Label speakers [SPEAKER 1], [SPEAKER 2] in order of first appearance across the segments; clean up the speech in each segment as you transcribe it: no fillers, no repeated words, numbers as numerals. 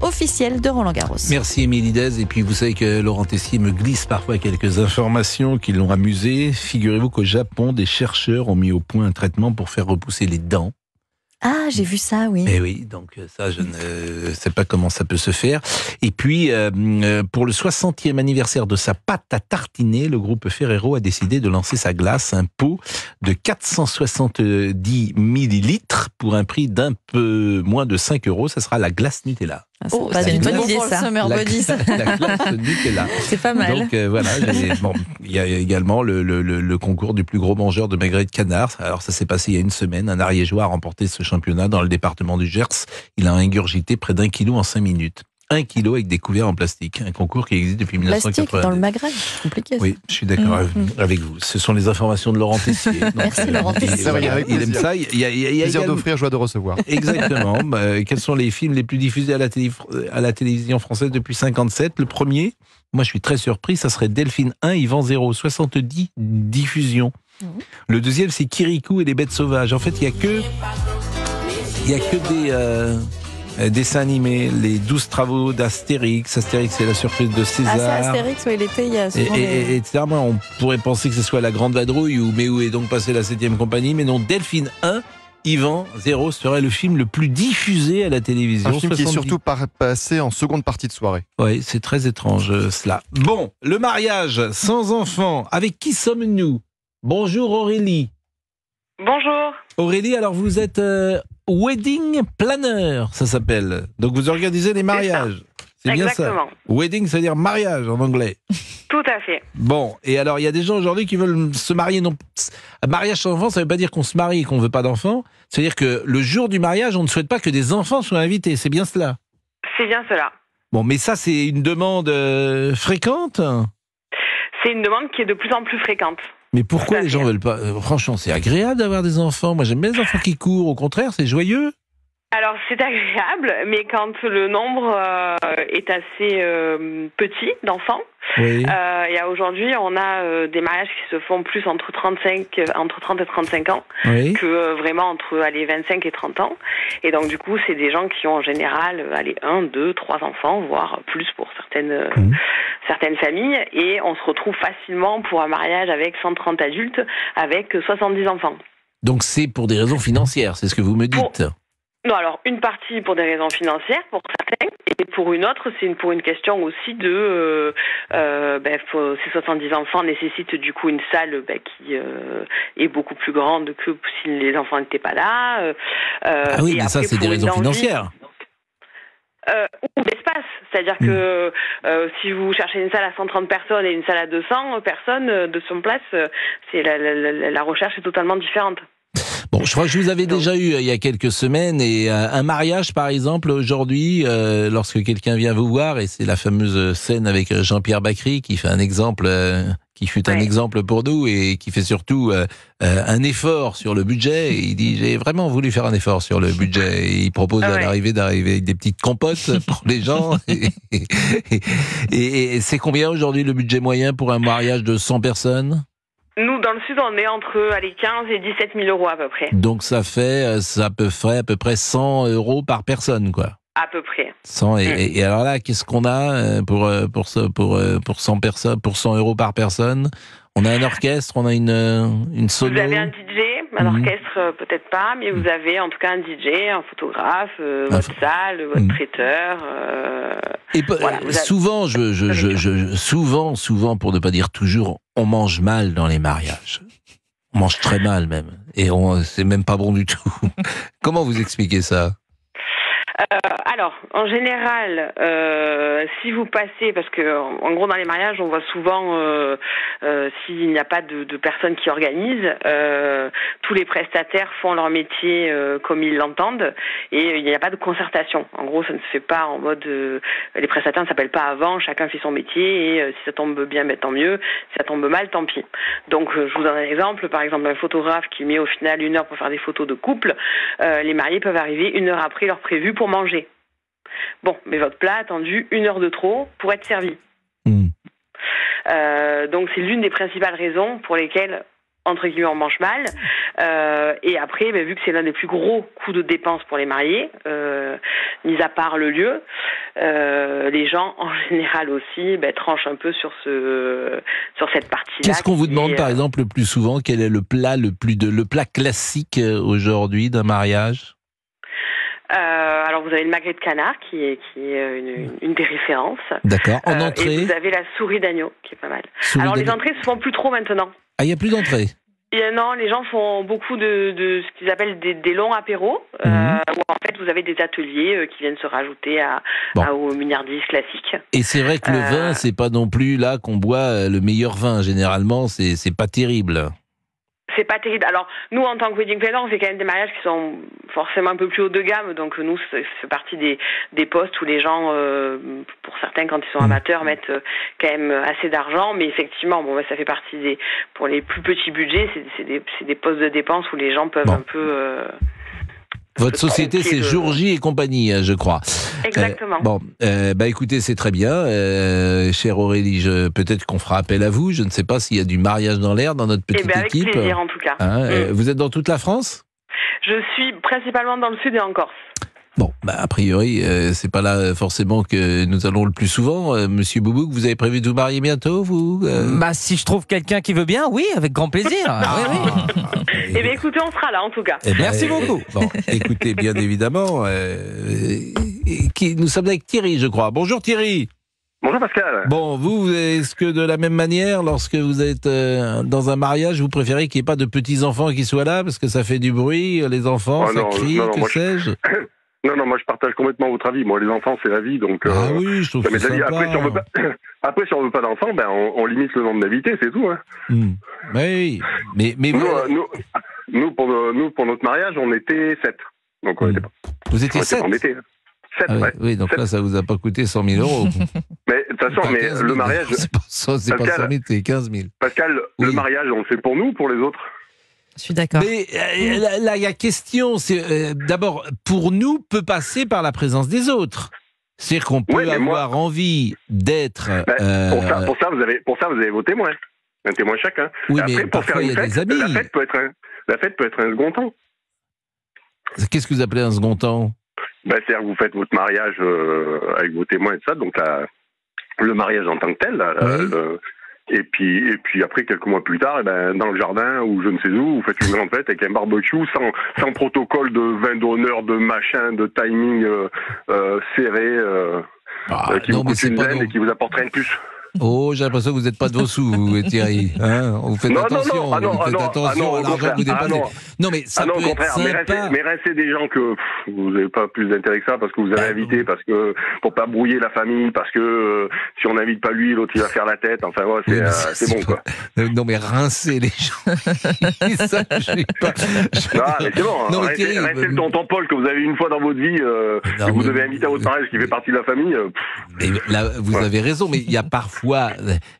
[SPEAKER 1] officiel de Roland-Garros.
[SPEAKER 2] Merci Émilie Dez. Et puis vous savez que Laurent Tessier me glisse parfois quelques informations qui l'ont amusé. Figurez-vous qu'au Japon, des chercheurs ont mis au point un traitement pour faire repousser les dents.
[SPEAKER 1] Ah, j'ai vu ça, oui.
[SPEAKER 2] Eh oui, donc ça, je ne sais pas comment ça peut se faire. Et puis, pour le 60e anniversaire de sa pâte à tartiner, le groupe Ferrero a décidé de lancer sa glace, un pot de 470 millilitres pour un prix d'un peu moins de 5 €. Ça sera la glace Nutella.
[SPEAKER 1] Ah, c'est une bonne idée, ça.
[SPEAKER 2] La glace Nutella.
[SPEAKER 1] C'est pas mal.
[SPEAKER 2] Donc voilà, il y a également le concours du plus gros mangeur de maigret de canard. Alors ça s'est passé il y a une semaine. Un Ariégeois a remporté ce championnat dans le département du Gers. Il a ingurgité près d'1 kilo en 5 minutes. 1 kilo avec des couverts en plastique. Un concours qui existe depuis 1980.
[SPEAKER 1] Plastique dans le Maghreb, c'est compliqué.
[SPEAKER 2] Oui, je suis d'accord avec vous. Ce sont les informations de Laurent Tessier.
[SPEAKER 1] Merci Laurent Tessier.
[SPEAKER 2] Il aime ça. Il y a
[SPEAKER 3] plaisir d'offrir, joie de recevoir.
[SPEAKER 2] Exactement. Quels sont les films les plus diffusés à la télévision française depuis 57? Le premier, moi je suis très surpris, ça serait Delphine 1, Yvan 0, 70 diffusions. Le deuxième, c'est Kirikou et les bêtes sauvages. En fait, il y a que des dessins animés, les 12 travaux d'Astérix. Astérix, c'est la surprise de César.
[SPEAKER 1] Ah, c'est Astérix, oui, l'été, il y a souvent
[SPEAKER 2] et etc. Moi, on pourrait penser que ce soit la Grande Vadrouille ou Mais où est donc passée la 7e compagnie, mais non, Delphine 1, Yvan 0 serait le film le plus diffusé à la télévision.
[SPEAKER 3] Un film qui est surtout passé en seconde partie de soirée.
[SPEAKER 2] Oui, c'est très étrange cela. Bon, le mariage sans enfant, avec qui sommes-nous? Bonjour Aurélie.
[SPEAKER 4] Bonjour.
[SPEAKER 2] Aurélie, alors vous êtes wedding planner, ça s'appelle. Donc vous organisez les mariages. C'est bien ça.
[SPEAKER 4] Exactement.
[SPEAKER 2] Wedding, ça veut dire mariage en anglais.
[SPEAKER 4] Tout à fait.
[SPEAKER 2] Bon, et alors il y a des gens aujourd'hui qui veulent se marier. Non, mariage sans enfant, ça ne veut pas dire qu'on se marie et qu'on ne veut pas d'enfants. C'est-à-dire que le jour du mariage, on ne souhaite pas que des enfants soient invités. C'est bien cela?
[SPEAKER 4] C'est bien cela.
[SPEAKER 2] Bon, mais ça, c'est une demande fréquente?
[SPEAKER 4] C'est une demande qui est de plus en plus fréquente.
[SPEAKER 2] Mais pourquoi les gens veulent pas? Franchement, c'est agréable d'avoir des enfants. Moi, j'aime bien les enfants qui courent. Au contraire, c'est joyeux.
[SPEAKER 4] Alors, c'est agréable, mais quand le nombre est assez petit d'enfants,
[SPEAKER 2] oui.
[SPEAKER 4] Et aujourd'hui, on a des mariages qui se font plus entre 30 et 35 ans
[SPEAKER 2] Oui.
[SPEAKER 4] que vraiment entre 25 et 30 ans. Et donc, du coup, c'est des gens qui ont en général 1, 2, 3 enfants, voire plus pour certaines familles. Et on se retrouve facilement pour un mariage avec 130 adultes, avec 70 enfants.
[SPEAKER 2] Donc, c'est pour des raisons financières, c'est ce que vous me dites.
[SPEAKER 4] Non, alors une partie pour des raisons financières, pour certains, et pour une autre, c'est pour une question aussi de ces 70 enfants nécessitent du coup une salle qui est beaucoup plus grande que si les enfants n'étaient pas là.
[SPEAKER 2] Ah oui, mais ça c'est des raisons financières.
[SPEAKER 4] Ou d'espace, c'est-à-dire que si vous cherchez une salle à 130 personnes et une salle à 200 personnes, de son place, c'est la recherche est totalement différente.
[SPEAKER 2] Bon, je crois que je vous avais déjà eu il y a quelques semaines, et un mariage par exemple aujourd'hui, lorsque quelqu'un vient vous voir, et c'est la fameuse scène avec Jean-Pierre Bacry qui fait un exemple, qui fut un exemple pour nous et qui fait surtout un effort sur le budget. Et il dit j'ai vraiment voulu faire un effort sur le budget, et il propose d'arriver avec des petites compotes pour les gens. et c'est combien aujourd'hui le budget moyen pour un mariage de 100 personnes?
[SPEAKER 4] Nous, dans le Sud, on est entre 15 et 17 000 euros à peu près.
[SPEAKER 2] Donc ça peut faire à peu près 100 € par personne, quoi.
[SPEAKER 4] À peu près.
[SPEAKER 2] 100 et alors là, qu'est-ce qu'on a pour 100 personnes, pour 100 € par personne? On a un orchestre, on a une sono.
[SPEAKER 4] Vous avez un DJ, un orchestre peut-être pas, mais vous avez en tout cas un DJ, un photographe, votre salle, votre traiteur.
[SPEAKER 2] Souvent, souvent, pour ne pas dire toujours, on mange mal dans les mariages. On mange très mal même, et c'est même pas bon du tout. Comment vous expliquez ça?
[SPEAKER 4] Alors, en général, si vous passez, parce que en gros dans les mariages, on voit souvent s'il n'y a pas de personnes qui organisent, tous les prestataires font leur métier comme ils l'entendent, et il n'y a pas de concertation. En gros, ça ne se fait pas en mode les prestataires ne s'appellent pas avant, chacun fait son métier, et si ça tombe bien, tant mieux. Si ça tombe mal, tant pis. Donc, je vous donne un exemple. Par exemple, un photographe qui met au final 1 heure pour faire des photos de couple, les mariés peuvent arriver 1 heure après leur prévu pour manger. Bon, mais votre plat a attendu 1 heure de trop pour être servi. Donc c'est l'une des principales raisons pour lesquelles, entre guillemets, on mange mal. Et après, vu que c'est l'un des plus gros coûts de dépenses pour les mariés, mis à part le lieu, les gens en général aussi tranchent un peu sur cette partie-là.
[SPEAKER 2] Qu'est-ce qu'on vous demande par exemple le plus souvent? Quel est le plat classique aujourd'hui d'un mariage?
[SPEAKER 4] Alors vous avez le magret de canard qui est une des références.
[SPEAKER 2] D'accord. En entrée,
[SPEAKER 4] et vous avez la souris d'agneau qui est pas mal. Alors les entrées se font plus trop maintenant.
[SPEAKER 2] Ah, il n'y a plus d'entrée.
[SPEAKER 4] Non, les gens font beaucoup de ce qu'ils appellent des longs apéros, où en fait vous avez des ateliers qui viennent se rajouter aux milliardistes classiques.
[SPEAKER 2] Et c'est vrai que le vin, c'est pas non plus là qu'on boit le meilleur vin. Généralement, c'est pas terrible.
[SPEAKER 4] C'est pas terrible. Alors, nous, en tant que wedding planner, on fait quand même des mariages qui sont forcément un peu plus haut de gamme. Donc, nous, ça fait partie des postes où les gens, pour certains, quand ils sont amateurs, mettent quand même assez d'argent. Mais effectivement, ça fait partie pour les plus petits budgets, c'est des postes de dépenses où les gens peuvent un peu...
[SPEAKER 2] Votre société, c'est Jour J et compagnie, je crois.
[SPEAKER 4] Exactement.
[SPEAKER 2] Écoutez, c'est très bien. Chère Aurélie, peut-être qu'on fera appel à vous. Je ne sais pas s'il y a du mariage dans l'air dans notre petite
[SPEAKER 4] avec
[SPEAKER 2] équipe.
[SPEAKER 4] Avec plaisir, en tout cas.
[SPEAKER 2] Vous êtes dans toute la France?
[SPEAKER 4] Je suis principalement dans le sud et en Corse.
[SPEAKER 2] Bon, a priori, c'est pas là forcément que nous allons le plus souvent. Monsieur Boubouk, vous avez prévu de vous marier bientôt, vous
[SPEAKER 5] si je trouve quelqu'un qui veut bien, oui, avec grand plaisir.
[SPEAKER 4] Oui. Écoutez, on sera là, en tout cas.
[SPEAKER 5] Merci beaucoup.
[SPEAKER 2] Bon, écoutez, bien évidemment, nous sommes avec Thierry, je crois. Bonjour Thierry.
[SPEAKER 6] Bonjour Pascal.
[SPEAKER 2] Bon, est-ce que de la même manière, lorsque vous êtes dans un mariage, vous préférez qu'il n'y ait pas de petits-enfants qui soient là, parce que ça fait du bruit, les enfants, ça crie, que sais-je?
[SPEAKER 6] Non, moi je partage complètement votre avis. Moi, les enfants, c'est la vie, donc...
[SPEAKER 2] Ah oui, je trouve que c'est sympa.
[SPEAKER 6] Après, si on veut pas d'enfants, on limite le nombre d'invités, c'est tout. Hein.
[SPEAKER 2] Oui, mais
[SPEAKER 6] nous, pour notre mariage, on était 7. Donc on était pas...
[SPEAKER 2] Vous étiez 7?
[SPEAKER 6] On était 7,
[SPEAKER 2] Oui, donc 7. Là, ça vous a pas coûté 100 000 euros.
[SPEAKER 6] Mais de toute façon, le mariage...
[SPEAKER 2] C'est pas 100 000, c'est 15 000.
[SPEAKER 6] Pascal, le mariage, on le fait pour nous ou pour les autres?
[SPEAKER 1] Je suis d'accord.
[SPEAKER 2] Mais là, il y a question. D'abord, pour nous, peut passer par la présence des autres. C'est-à-dire qu'on peut avoir envie d'être.
[SPEAKER 6] Pour ça, vous avez vos témoins. Un témoin chacun.
[SPEAKER 2] Oui,
[SPEAKER 6] après,
[SPEAKER 2] mais parfois, il y a des amis.
[SPEAKER 6] La fête peut être un second temps.
[SPEAKER 2] Qu'est-ce que vous appelez un second temps?
[SPEAKER 6] C'est-à-dire que vous faites votre mariage avec vos témoins et tout ça. Donc, le mariage en tant que tel. Et puis après, quelques mois plus tard, dans le jardin ou je ne sais où, vous faites une grande fête avec un barbecue sans protocole de vin d'honneur, de machin, de timing serré, qui vous coûte une blinde et qui vous apporte rien de plus.
[SPEAKER 2] Oh, j'ai l'impression que vous n'êtes pas de vos sous, vous, Thierry. Vous faites attention. Vous faites attention à l'argent que vous dépensez. Non, mais ça peut être sympa.
[SPEAKER 6] Mais restez des gens que vous n'avez pas plus d'intérêt que ça parce que vous avez invité, parce que pour pas brouiller la famille, parce que si on n'invite pas lui, l'autre il va faire la tête. Enfin, c'est bon, quoi.
[SPEAKER 2] Non, mais rincer les gens. Ça, je suis pas.
[SPEAKER 6] Non, mais c'est bon. Restez le tonton Paul que vous avez une fois dans votre vie, que vous devez inviter à votre mariage, qui fait partie de la famille.
[SPEAKER 2] Mais là, vous avez raison, mais il y a parfois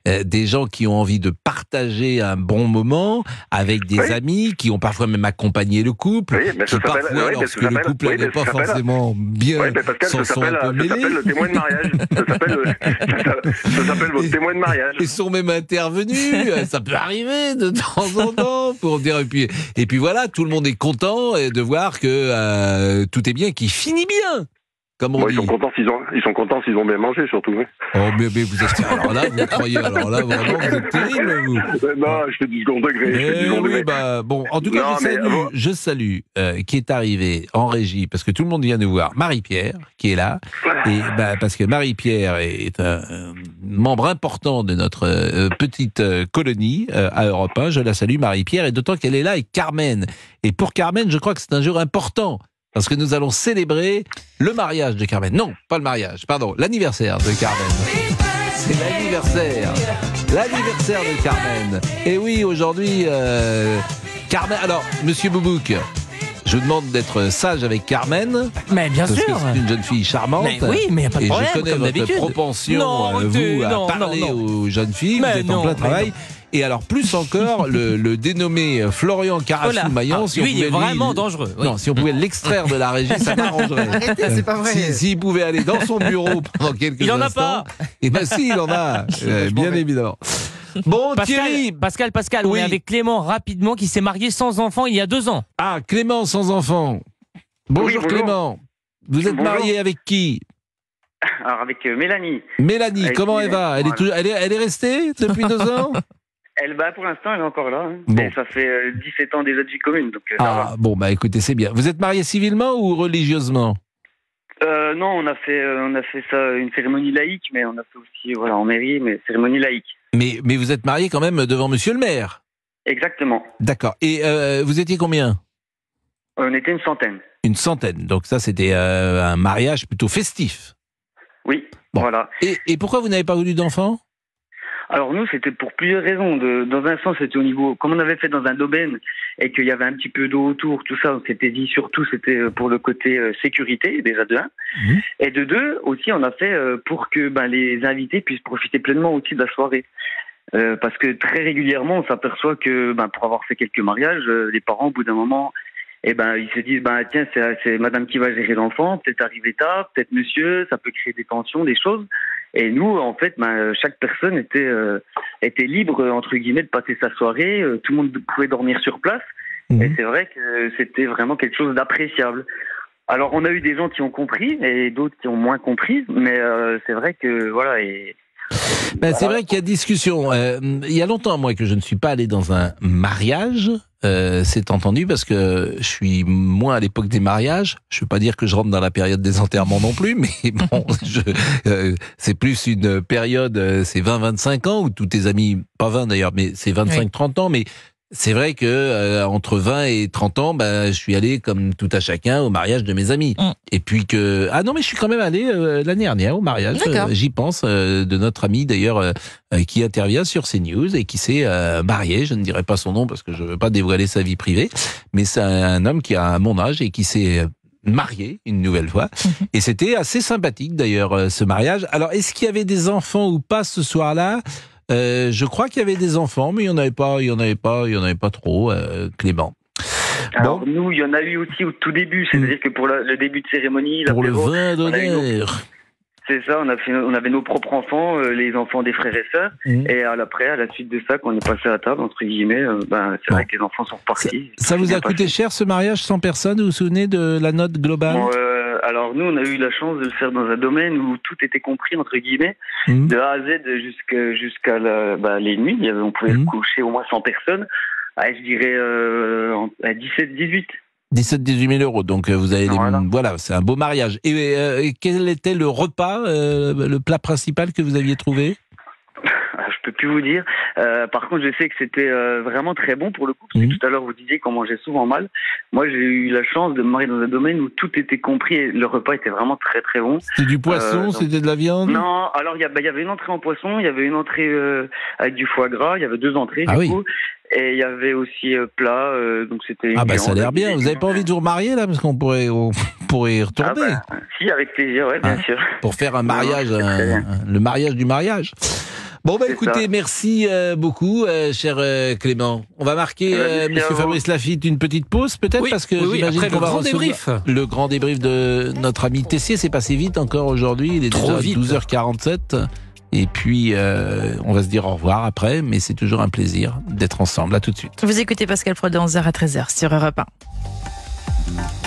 [SPEAKER 2] des gens qui ont envie de partager un bon moment avec des amis, qui ont parfois même accompagné le couple, qui parfois, lorsque le couple n'allait pas forcément bien, s'en sont un peu mêlés.
[SPEAKER 6] Ça s'appelle le témoin de mariage. Ça s'appelle votre témoin de mariage.
[SPEAKER 2] Ils sont même intervenus, ça peut arriver de temps en temps, pour dire, et puis voilà, tout le monde est content de voir que tout est bien, qu'il finit bien.
[SPEAKER 6] Ils sont contents s'ils ont bien mangé, surtout. Oui.
[SPEAKER 2] Oh, mais vous êtes... Alors là, vous croyez... Alors là, vraiment, vous êtes terrible, vous.
[SPEAKER 6] Non, je fais du second degré.
[SPEAKER 2] Bon, en tout cas, je salue qui est arrivé en régie, parce que tout le monde vient nous voir, Marie-Pierre, qui est là, et parce que Marie-Pierre est un membre important de notre petite colonie à Europe 1. Je la salue, Marie-Pierre, et d'autant qu'elle est là avec Carmen. Et pour Carmen, je crois que c'est un jour important. Parce que nous allons célébrer le mariage de Carmen. Non, pas le mariage, pardon, l'anniversaire de Carmen. C'est l'anniversaire de Carmen. Et oui, aujourd'hui, Carmen... Alors, monsieur Boubouk, je vous demande d'être sage avec Carmen.
[SPEAKER 5] Mais bien sûr.
[SPEAKER 2] Parce que c'est une jeune fille charmante.
[SPEAKER 5] Mais oui, mais il n'y a pas de problème.
[SPEAKER 2] Et je connais votre propension, à parler aux jeunes filles. Vous êtes en plein travail. Et alors, plus encore, le dénommé Florian Carassou-Maillan, si on
[SPEAKER 5] il est vraiment dangereux. Oui.
[SPEAKER 2] Non, si on pouvait l'extraire de la régie, ça m'arrangerait.
[SPEAKER 1] C'est pas vrai.
[SPEAKER 2] S'il pouvait aller dans son bureau pendant quelques instants.
[SPEAKER 5] Il en a pas.
[SPEAKER 2] Eh bien, si, il en a, bien évidemment. Bon,
[SPEAKER 5] Pascal,
[SPEAKER 2] Thierry.
[SPEAKER 5] Pascal, on
[SPEAKER 2] Oui.
[SPEAKER 5] est avec Clément rapidement qui s'est marié sans enfant il y a 2 ans.
[SPEAKER 2] Ah, Clément sans enfant. Bonjour,
[SPEAKER 7] Oui, bonjour.
[SPEAKER 2] Clément. Vous êtes
[SPEAKER 7] Bonjour.
[SPEAKER 2] marié avec qui?
[SPEAKER 7] Alors avec Mélanie,
[SPEAKER 2] Mélanie,
[SPEAKER 7] Avec
[SPEAKER 2] comment elle
[SPEAKER 7] Mélanie,
[SPEAKER 2] va?
[SPEAKER 7] voilà.
[SPEAKER 2] Elle est restée depuis 2 ans?
[SPEAKER 7] elle pour l'instant elle est encore là. Hein.
[SPEAKER 2] Bon.
[SPEAKER 7] Et ça fait 17 ans déjà de vie commune, donc ça va.
[SPEAKER 2] Ah, bon, bah écoutez, c'est bien. Vous êtes marié civilement ou religieusement?
[SPEAKER 7] Non, on a fait ça une cérémonie laïque, mais on a fait aussi en mairie, mais cérémonie laïque.
[SPEAKER 2] Mais vous êtes marié quand même devant monsieur le maire?
[SPEAKER 7] Exactement.
[SPEAKER 2] D'accord. Et vous étiez combien?
[SPEAKER 7] On était une centaine.
[SPEAKER 2] Une centaine. Donc ça, c'était un mariage plutôt festif.
[SPEAKER 7] Oui,
[SPEAKER 2] Bon.
[SPEAKER 7] voilà.
[SPEAKER 2] Et pourquoi vous n'avez pas voulu d'enfant?
[SPEAKER 7] Alors nous, c'était pour plusieurs raisons. Dans un sens, c'était au niveau, comme on avait fait dans un domaine et qu'il y avait un petit peu d'eau autour, tout ça, on s'était dit surtout c'était pour le côté sécurité, déjà de un.
[SPEAKER 2] Mhm.
[SPEAKER 7] Et de deux, aussi, on a fait pour que les invités puissent profiter pleinement aussi de la soirée. Parce que très régulièrement, on s'aperçoit que pour avoir fait quelques mariages, les parents, au bout d'un moment, ils se disent tiens, c'est madame qui va gérer l'enfant, peut-être arriver tard, peut-être monsieur, ça peut créer des tensions, des choses. Et nous, en fait, chaque personne était libre, entre guillemets, de passer sa soirée. Tout le monde pouvait dormir sur place.
[SPEAKER 2] Mhm.
[SPEAKER 7] Et c'est vrai que c'était vraiment quelque chose d'appréciable. Alors, on a eu des gens qui ont compris et d'autres qui ont moins compris. Mais c'est vrai que, voilà.
[SPEAKER 2] C'est vrai qu'il y a discussion. Il y a longtemps, moi, que je ne suis pas allé dans un mariage. C'est entendu parce que je suis moins à l'époque des mariages. Je ne veux pas dire que je rentre dans la période des enterrements non plus, mais bon, c'est plus une période, c'est 20-25 ans où tous tes amis, pas 20 d'ailleurs, mais c'est 25-30 ans, mais c'est vrai que entre 20 et 30 ans, je suis allé comme tout à chacun au mariage de mes amis. Et puis mais je suis quand même allé l'année dernière au mariage. J'y pense de notre ami d'ailleurs qui intervient sur CNews et qui s'est marié. Je ne dirai pas son nom parce que je veux pas dévoiler sa vie privée, mais c'est un homme qui a mon âge et qui s'est marié une nouvelle fois. Et c'était assez sympathique d'ailleurs ce mariage. Alors est-ce qu'il y avait des enfants ou pas ce soir-là? Je crois qu'il y avait des enfants, mais il y en avait pas trop, Clément.
[SPEAKER 7] Alors nous, il y en a eu aussi au tout début, c'est-à-dire que pour le début de cérémonie,
[SPEAKER 2] pour le vin d'honneur.
[SPEAKER 7] C'est ça, on avait nos propres enfants, les enfants des frères et sœurs, et à la suite de ça, quand on est passé à la table, entre guillemets, c'est vrai que les enfants sont repartis.
[SPEAKER 2] Ça vous a coûté cher ce mariage, 100 personnes? Vous vous souvenez de la note globale?
[SPEAKER 7] Alors nous, on a eu la chance de le faire dans un domaine où tout était compris, entre guillemets, de A à Z jusqu'à les nuits. On pouvait coucher au moins 100 personnes. Je dirais 17-18.
[SPEAKER 2] 17-18 000 euros, donc vous avez voilà, c'est un beau mariage. Et quel était le repas, le plat principal que vous aviez trouvé?
[SPEAKER 7] Je peux plus vous dire. Par contre, je sais que c'était vraiment très bon pour le coup, parce que tout à l'heure vous disiez qu'on mangeait souvent mal. Moi, j'ai eu la chance de me marier dans un domaine où tout était compris et le repas était vraiment très très bon.
[SPEAKER 2] C'était du poisson, c'était de la viande? Non,
[SPEAKER 7] alors il y avait une entrée en poisson, il y avait une entrée avec du foie gras, il y avait 2 entrées du coup. Et il y avait aussi plat, donc c'était une viande,
[SPEAKER 2] ça a l'air bien. Vous n'avez pas envie de vous remarier là, parce qu'on pourrait y retourner.
[SPEAKER 7] Si, avec plaisir, bien sûr.
[SPEAKER 2] Pour faire un mariage, le mariage du mariage. Bon, écoutez, merci beaucoup, cher Clément. On va marquer, monsieur Fabrice Lafitte, une petite pause, peut-être, parce que j'imagine qu'on va recevoir le grand débrief de notre ami Tessier. C'est passé vite encore aujourd'hui. Il est déjà 12h47. Et puis, on va se dire au revoir après, mais c'est toujours un plaisir d'être ensemble. À tout de suite.
[SPEAKER 1] Vous écoutez Pascal Pro de 11h à 13h sur Europe 1.